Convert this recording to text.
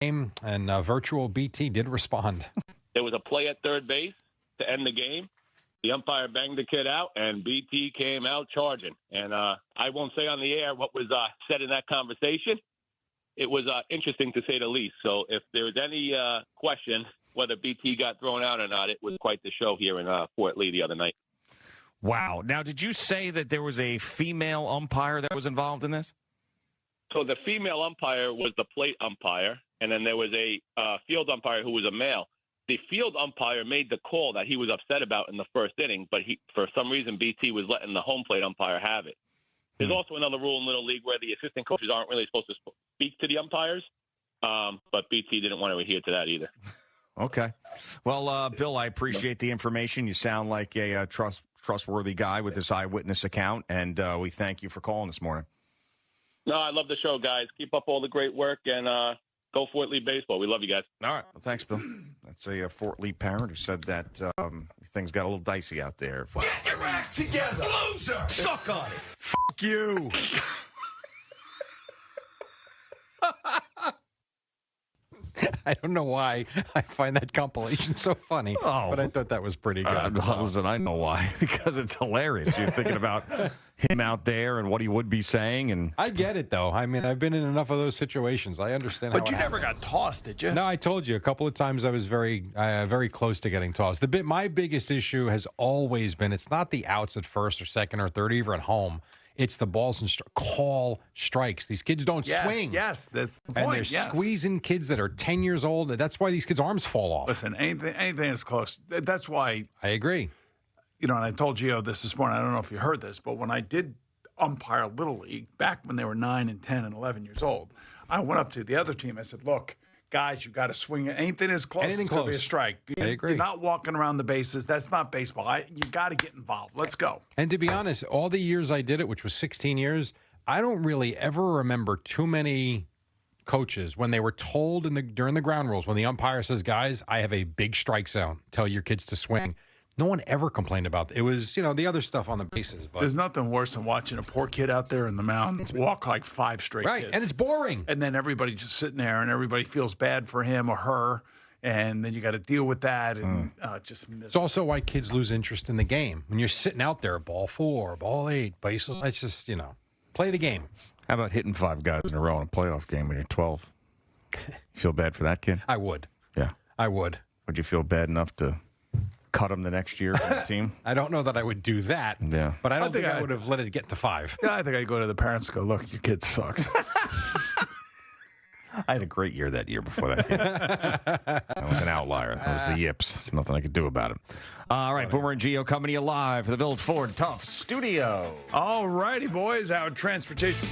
game, and virtual BT did respond. There was a play at third base to end the game. The umpire banged the kid out, and BT came out charging. And I won't say on the air what was said in that conversation. It was interesting to say the least. So if there's any question whether BT got thrown out or not, it was quite the show here in Fort Lee the other night. Wow. Now, did you say that there was a female umpire that was involved in this? So the female umpire was the plate umpire, and then there was a field umpire who was a male. The field umpire made the call that he was upset about in the first inning, but for some reason, BT was letting the home plate umpire have it. There's also another rule in Little League where the assistant coaches aren't really supposed to speak to the umpires, but BT didn't want to adhere to that either. Okay. Well, Bill, I appreciate the information. You sound like a trustworthy guy with this eyewitness account, and we thank you for calling this morning. No, I love the show, guys. Keep up all the great work, and go Fort Lee baseball. We love you guys. All right. Well, thanks, Bill. That's a Fort Lee parent who said that things got a little dicey out there. Get your act together, loser! Suck on it. Fuck you. I don't know why I find that compilation so funny, but I thought that was pretty good. Listen, I know why. Because it's hilarious. You're thinking about him out there and what he would be saying. And I get it, though. I mean, I've been in enough of those situations. I understand But how you it never happens. got tossed, did you? No, I told you a couple of times I was very close to getting tossed. My biggest issue has always been it's not the outs at first or second or third, even at home. It's the balls and call strikes. These kids don't swing. Yes, that's the And point. they're squeezing kids that are 10 years old. That's why these kids' arms fall off. Listen, anything is close. That's why. I agree. And I told Gio this morning. I don't know if you heard this, but when I did umpire Little League back when they were 9 and 10 and 11 years old, I went up to the other team. I said, look, guys, you got to swing it. Anything is close. Anything it's going to be a close. strike. I agree. You're not walking around the bases. That's not baseball. You got to get involved. Let's go. And to be honest, all the years I did it, which was 16 years, I don't really ever remember too many coaches when they were told during the ground rules, when the umpire says, guys, I have a big strike zone, tell your kids to swing. No one ever complained about it. It was, the other stuff on the bases. But There's nothing worse than watching a poor kid out there in the mound walk like 5 straight kids. And it's boring. And then everybody just sitting there, and everybody feels bad for him or her, and then you got to deal with that, and just miserable. It's also why kids lose interest in the game. When you're sitting out there, ball 4, ball 8, bases, it's just, play the game. how about hitting 5 guys in a row in a playoff game when you're 12? You feel bad for that kid? I would. Yeah. I would. Would you feel bad enough to cut him the next year from the team? I don't know that I would do that. Yeah. But I don't think I would have let it get to 5. Yeah, I think I'd go to the parents and go, look, your kid sucks. I had a great year that year before that game. That was an outlier. That was the yips. There's nothing I could do about it. All right, Boomer and Gio coming to you live for the Build Ford Tough Studio. All righty, boys. Our transportation.